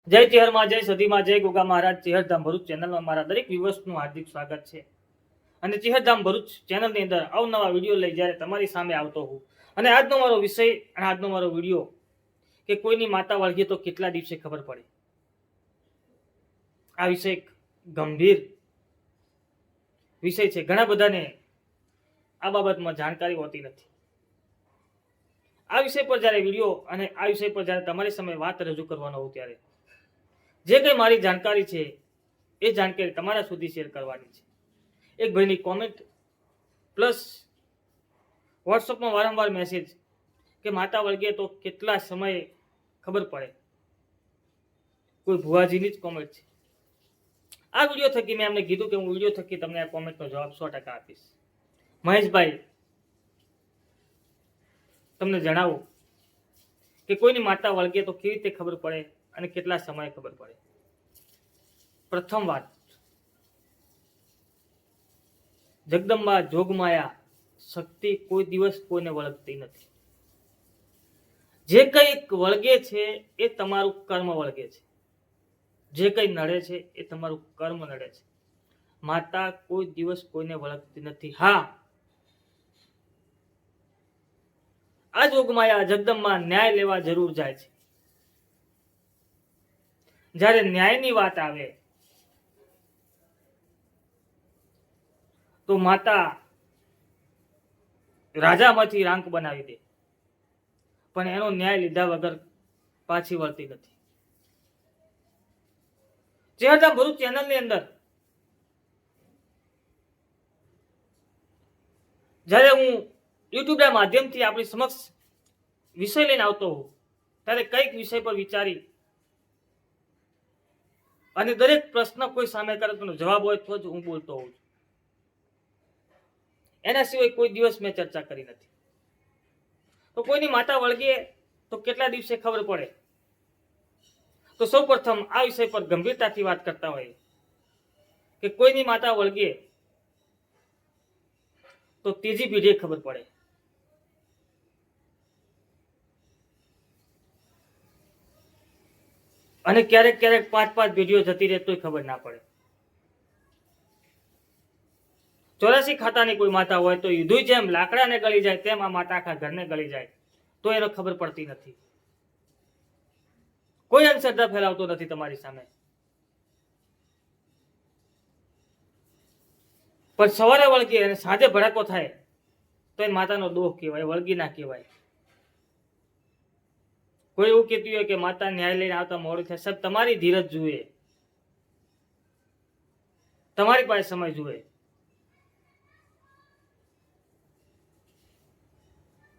જય ચેહરમાં, જય સદીમાં, જય ગોગા મહારાજ. ચેહરધામ ભરૂચ ચેનલમાં મારા દરેક વ્યુઅર્સનું હાર્દિક સ્વાગત છે. અને ચેહરધામ ભરૂચ ચેનલની અંદર અવનવા વિડીયો લઈ જ્યારે તમારી સામે આવતો હું. અને આજનો મારો વિષય અને આજનો મારો વિડીયો કે કોઈની માતા વળગે તો કેટલા દિવસે ખબર પડે. આ વિષય ગંભીર વિષય છે. ઘણા બધાને આ બાબતમાં જાણકારી હોતી નથી. આ વિષય પર જ્યારે વિડીયો અને આ વિષય પર જ્યારે તમારી સામે વાત રજૂ કરવાનો હોઉં ત્યારે જે કંઈ મારી જાણકારી છે એ જાણકારી તમારા સુધી શેર કરવાની છે. એક ભાઈની કોમેન્ટ પ્લસ વોટ્સઅપમાં વારંવાર મેસેજ કે માતા વળગે તો કેટલા સમયે ખબર પડે. કોઈ ભુવાજીની જ કોમેન્ટ છે. આ વિડીયો થકી મેં એમને કીધું કે હું વિડીયો થકી તમને આ કોમેન્ટનો જવાબ 100% આપીશ. મહેશભાઈ, તમને જણાવું કે કોઈની માતા વળગે તો કેવી રીતે ખબર પડે અને કેટલા સમયે ખબર પડે. પ્રથમ વાત, જગદંબા જોગમાયા શક્તિ કોઈ દિવસ કોઈને વળગતી નથી. જે કંઈક વળગે છે એ તમારું કર્મ વળગે છે. જે કંઈ નડે છે એ તમારું કર્મ નડે છે. માતા કોઈ દિવસ કોઈને વળગતી નથી. હા, આ જોગમાયા જગદંબા ન્યાય લેવા જરૂર જાય છે. જ્યારે ન્યાયની વાત આવે તો માતા રાજામાંથી રાંક બનાવી દે, પણ એનો ન્યાય લીધા વગર પાછી વળતી નથી. ચેહરધામ ભરૂચ ચેનલની અંદર જ્યારે હું યુટ્યુબના માધ્યમથી આપણી સમક્ષ વિષય લઈને આવતો હોઉં ત્યારે કઈક વિષય પર વિચારી અને દરેક પ્રશ્ન કોઈ સામે કરે તો જવાબ હોય તો જ હું બોલતો હોઉં છું. એના સિવાય કોઈ દિવસ મેં ચર્ચા કરી નથી. તો કોઈની માતા વળગે તો કેટલા દિવસે ખબર પડે. તો સૌ પ્રથમ આ વિષય પર ગંભીરતાથી વાત કરતા હોય કે કોઈની માતા વળગે તો ત્રીજી પેઢીએ ખબર પડે. અને ક્યારેક ક્યારેક 5-5 પેઢીઓ જતી રહે તોય ખબર ના પડે. 84 ખાતાની કોઈ માતા હોય તો યુદ્ધ જેમ લાકડાને ગળી જાય તેમ આ માતા આખા ઘરને ગળી જાય તો એને ખબર પડતી નથી. કોઈ અંધશ્રદ્ધા ફેલાવતો નથી તમારી સામે. પણ સવારે વળગી અને સાંજે ભડાકો થાય તો એ માતાનો દોષ કહેવાય, વળગી ના કહેવાય. કોઈ એવું કહેતું હોય કે માતા ન્યાય લઈને આવતા મોડું થાય. સાહેબ, તમારી ધીરજ જુએ, તમારી પાસે સમય જુએ.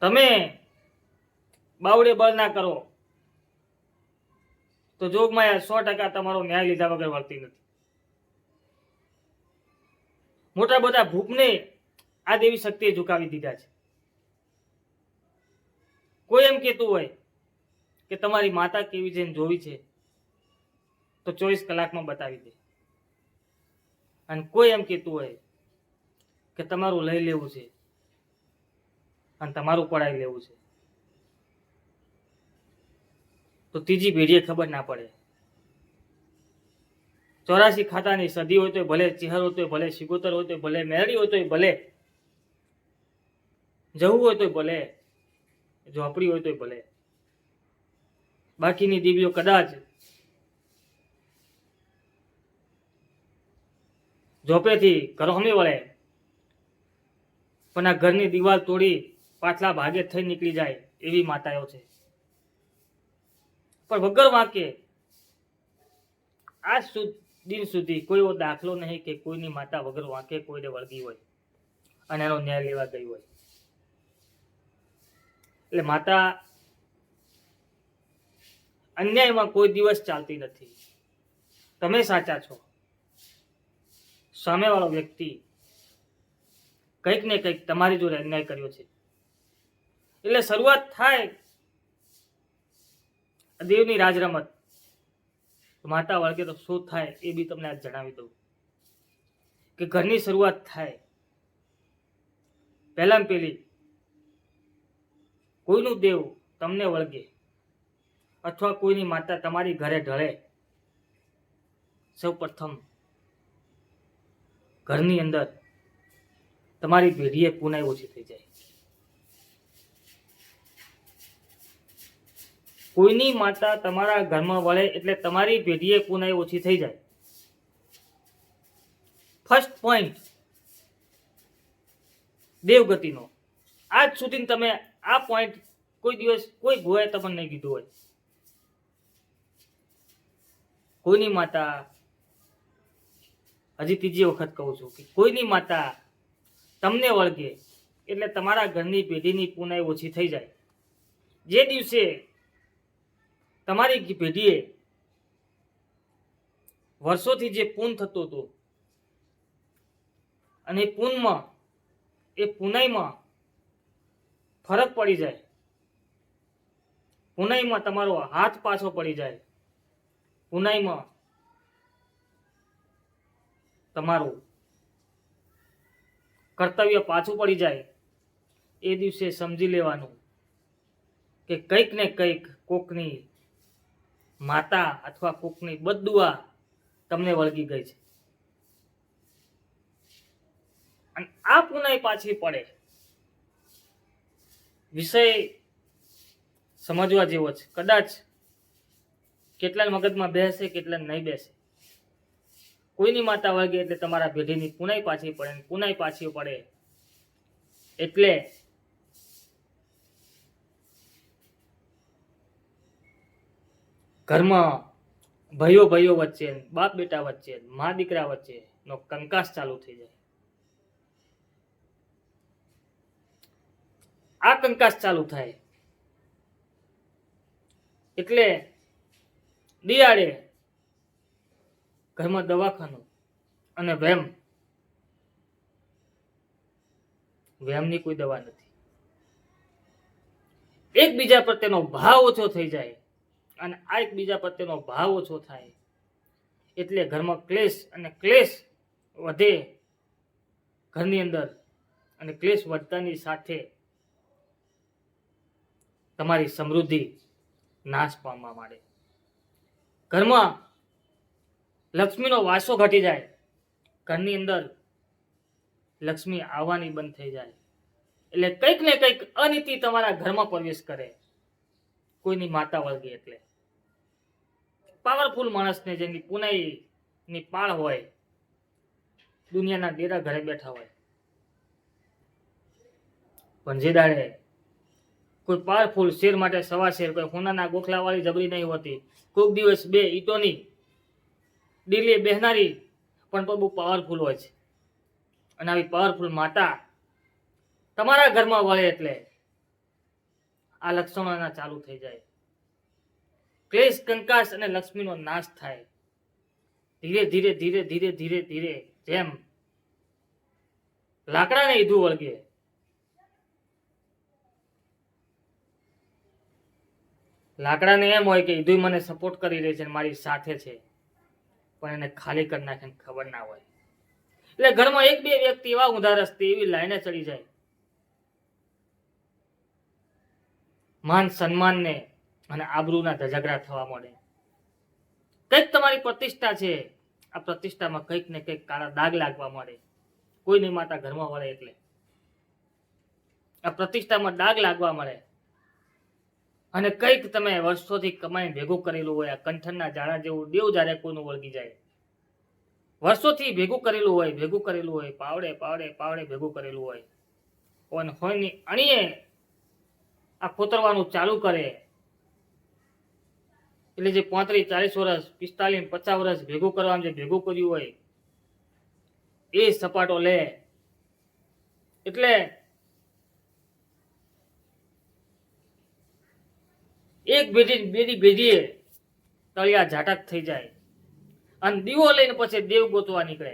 તમે બાવડે બળ ના કરો તો જોગમાયા 100% તમારો ન્યાય લીધા વગર વળતી નથી. મોટા બધા ભૂપને આ દેવી શક્તિએ ઝુકાવી દીધા છે. કોઈ એમ કહેતું હોય કે તમારી માતા કેવી છે જોવી છે તો 24 કલાકમાં બતાવી દે. અને કોઈ એમ કહેતું હોય કે તમારું લઈ લેવું છે અને તમારું પડાવી લેવું છે તો ત્રીજી પેઢીએ ખબર ના પડે. 84 ખાતાની સદી હોય તો ભલે, ચેહર હોય તો ભલે, સિગોતર હોય તો ભલે, મેરડી હોય તો ભલે, જવું હોય તો ભલે, ઝોપડી હોય તો ભલે, બાકીની દેવીઓ કદાચ ઝોપેથી ઘરો હમી વળે પણ આ ઘરની દિવાલ તોડી પાછલા ભાગે થઈ નીકળી જાય એવી માતાઓ છે. પણ વગર વાંકે આજ દિન સુધી કોઈ એવો દાખલો નહીં કે કોઈની માતા વગર વાંકે કોઈને વળગી હોય અને એનો ન્યાય લેવા ગઈ હોય. એટલે માતા અન્યાયમાં કોઈ દિવસ ચાલતી નથી. તમે સાચા છો, સામેવાળો વ્યક્તિ કંઈક ને કંઈક તમારી જોડે અન્યાય કર્યો છે. એટલે શરૂઆત થાય દેવની રાજરમત, માતા વળગે તો શું થાય એ બી તમને આજ જણાવી દઉં કે ઘરની શરૂઆત થાય પહેલામાં પહેલી કોઈનું દેવ તમને વળગે અથવા કોઈની માતા તમારી ઘરે ઢળે સૌ પ્રથમ ઘરની અંદર તમારી પેઢીએ પુનાઈ ઓછી થઈ જાય. કોઈની માતા તમારા ઘરમાં વળે એટલે તમારી પેઢીએ પુનાઈ ઓછી થઈ જાય. ફર્સ્ટ પોઈન્ટ દેવગતિનો. આજ સુધી તમે આ પોઈન્ટ કોઈ દિવસ કોઈ ગોએ તમને નહીં કીધું હોય. કોઈની માતા, હજી ત્રીજી વખત કહું છું કે કોઈની માતા તમને વળગે એટલે તમારા ઘરની પેઢીની પુનાઈ ઓછી થઈ જાય. જે દિવસે તમારી પેઢીએ વર્ષોથી જે પૂન થતું હતું અને પૂનમાં એ પુનાઈમાં ફરક પડી જાય, પુનાઈમાં તમારો હાથ પાછો પડી જાય, પુનાઈમાં તમારું કર્તવ્ય પાછું પડી જાય, એ દિવસે સમજી લેવાનું કે કંઈક ને કંઈક કોકની માતા અથવા કોકની બદદુઆ તમને વળગી ગઈ છે. અને આ પુનાઈ પાછી પડે વિષય સમજવા જેવો છે. કદાચ કેટલા મગજમાં બેસે કેટલા નહીં બેસે. કોઈની માતા વળગે એટલે તમારા પેઢીની પુનાઈ પાછી પડે, પુનાઈ પાછી પડે એટલે ઘરમાં ભાઈઓ ભાઈઓ વચ્ચે, બાપ બેટા વચ્ચે, મા દીકરા વચ્ચે નો કંકાસ ચાલુ થઈ જાય. આ કંકાસ ચાલુ થાય એટલે દિયાળે ઘરમાં દવાખાનું અને વેમની કોઈ દવા નથી. એકબીજા પ્રત્યેનો ભાવ ઓછો થઈ જાય અને આ એકબીજા પ્રત્યેનો ભાવ ઓછો થાય એટલે ઘરમાં ક્લેશ અને ક્લેશ વધે ઘરની અંદર, અને ક્લેશ વધતાની સાથે તમારી સમૃદ્ધિ નાશ પામવા માંડે. ઘરમાં લક્ષ્મીનો વાસો ઘટી જાય, ઘરની અંદર લક્ષ્મી આવવાની બંધ થઈ જાય એટલે કંઈક ને કંઈક અનીતિ તમારા ઘરમાં પ્રવેશ કરે. કોઈની માતા વળગે એટલે પાવરફુલ માણસને જેની પુનાઈની પાળ હોય, દુનિયાના ડેરા ઘરે બેઠા હોય, પણ જે દાડે કોઈ પાવરફુલ શેર માટે સવા શેર, કોઈ હોનાના ગોખલા વાળી જબરી નહીં હોતી. કોઈક દિવસ બે ઈટોની ડીલે બેહનારી પણ બહુ પાવરફુલ હોય છે. અને આવી પાવરફુલ માતા તમારા ઘરમાં વળે એટલે આ લક્ષણોના ચાલુ થઈ જાય. ક્લેશ, કંકાસ અને લક્ષ્મીનો નાશ થાય. ધીરે ધીરે ધીરે ધીરે ધીરે ધીરે જેમ લાકડાને ઈધું વળગે, લાકડાને એમ હોય કે ઈધું મને સપોર્ટ કરી રહી છે, મારી સાથે છે, પણ એને ખાલી કરી નાખે ખબર ના હોય. એટલે ઘરમાં એક બે વ્યક્તિ એવા ઊંધા રસ્તે એવી લાઈને ચડી જાય, માન સન્માનને અને આબરૂના ધજાગરા થવા મળે. કંઈક તમારી પ્રતિષ્ઠા છે, આ પ્રતિષ્ઠામાં કંઈક ને કંઈક કાળા દાગ લાગવા મળે. કોઈની માતા ઘરમાં વળે એટલે આ પ્રતિષ્ઠામાં દાગ લાગવા મળે. અને કંઈક તમે વર્ષોથી કમાઈને ભેગું કરેલું હોય, આ કંઠનના ઝાડા જેવું દેવ જ્યારે કોઈનું વળગી જાય, વર્ષોથી ભેગું કરેલું હોય, પાવડે પાવડે પાવડે ભેગું કરેલું હોય, અને હોયની અણીએ આ કોતરવાનું ચાલુ કરે એટલે જે 35, 40 વર્ષ, 45, 50 વર્ષ ભેગું કરવાનું જે ભેગું કર્યું હોય એ સપાટો લે એટલે એક ભેજીએ તળિયા ઝાટક થઈ જાય અને દીવો લઈને પછી દેવ ગોતવા નીકળે.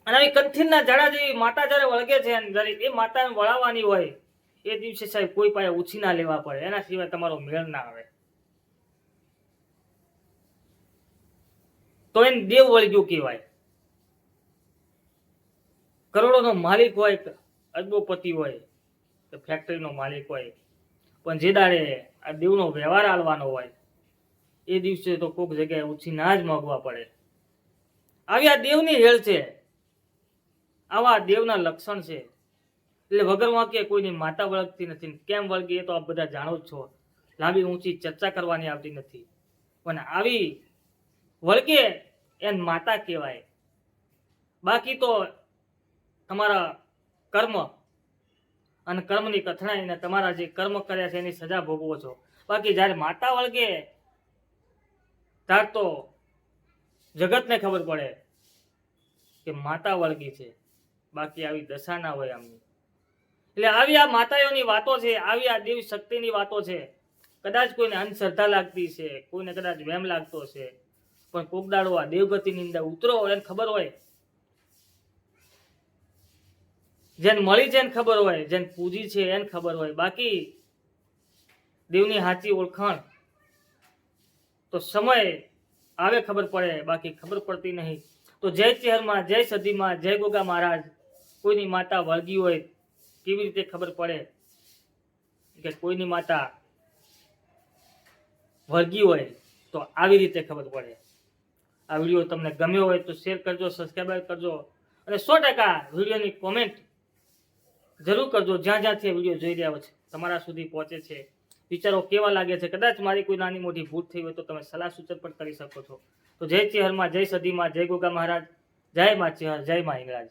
અને આવી કંઠીનના ઝાડા જેવી માતા જયારે વળગે છે અને જયારે એ માતાને વળાવવાની હોય એ દિવસે સાહેબ કોઈ પાસે ઉછી ના લેવા પડે, એના સિવાય તમારો મેળ ના આવે. તો એને દેવ વળગ્યું કહેવાય. કરોડોનો માલિક હોય, અજબોપતિ હોય, ફેક્ટરીનો માલિક હોય, પણ જે દાડે આ દેવનો વ્યવહાર આલવાનો હોય એ દિવસે તો કોઈક જગ્યાએ ઉછીના જ માગવા પડે. આવી આ દેવની હેળ છે, આવા દેવના લક્ષણ છે. એટલે વગર વાંકે કોઈની માતા વળગતી નથી. કેમ વળગી એ તો આપ બધા જાણો જ છો. લાંબી ઊંચી ચર્ચા કરવાની આવતી નથી. પણ આવી વળગે એને માતા કહેવાય. બાકી તો તમારા કર્મ અને કર્મની કથનાઈને તમારા જે કર્મ કર્યા છે એની સજા ભોગવો છો. બાકી જ્યારે માતા વળગે ત્યારે તો જગતને ખબર પડે કે માતા વળગી છે. બાકી આવી દશા ના હોય આમની. એટલે આવી આ માતાઓની વાતો છે, આવી આ દેવી શક્તિની વાતો છે. કદાચ કોઈને અંધશ્રદ્ધા લાગતી છે, કોઈને કદાચ વહેમ લાગતો છે, પણ કોક દાડો આ દેવગતિની અંદર ઉતરો એને ખબર હોય, જેને મળી છે એને ખબર હોય, જેને પૂજી છે એને ખબર હોય. બાકી દેવની સાચી ઓળખાણ તો સમય આવે ખબર પડે, બાકી ખબર પડતી નહીં. તો જય ચેહરમાં, જય સદીમાં, જય ગોગા મહારાજ. કોઈની માતા વળગી હોય કેવી રીતે ખબર પડે કે કોઈની માતા વળગી હોય? તો આવી રીતે ખબર પડે. આ વિડીયો તમને ગમ્યો હોય તો શેર કરજો, સબસ્ક્રાઈબ કરજો અને 100% વિડીયોની કોમેન્ટ જરૂર કરજો. જ્યાં જ્યાંથી વિડીયો જોઈ રહ્યા છે તમારા સુધી પહોંચે છે, વિચારો કેવા લાગે છે. કદાચ મારી કોઈ નાની મોટી ભૂલ થઈ હોય તો તમે સલાહ સૂચન પણ કરી શકો છો. તો જય ચેહરમાં, જય સદીમાં, જય ગોગા મહારાજ, જય મા ચેહર, જય મા હિંગળાજ.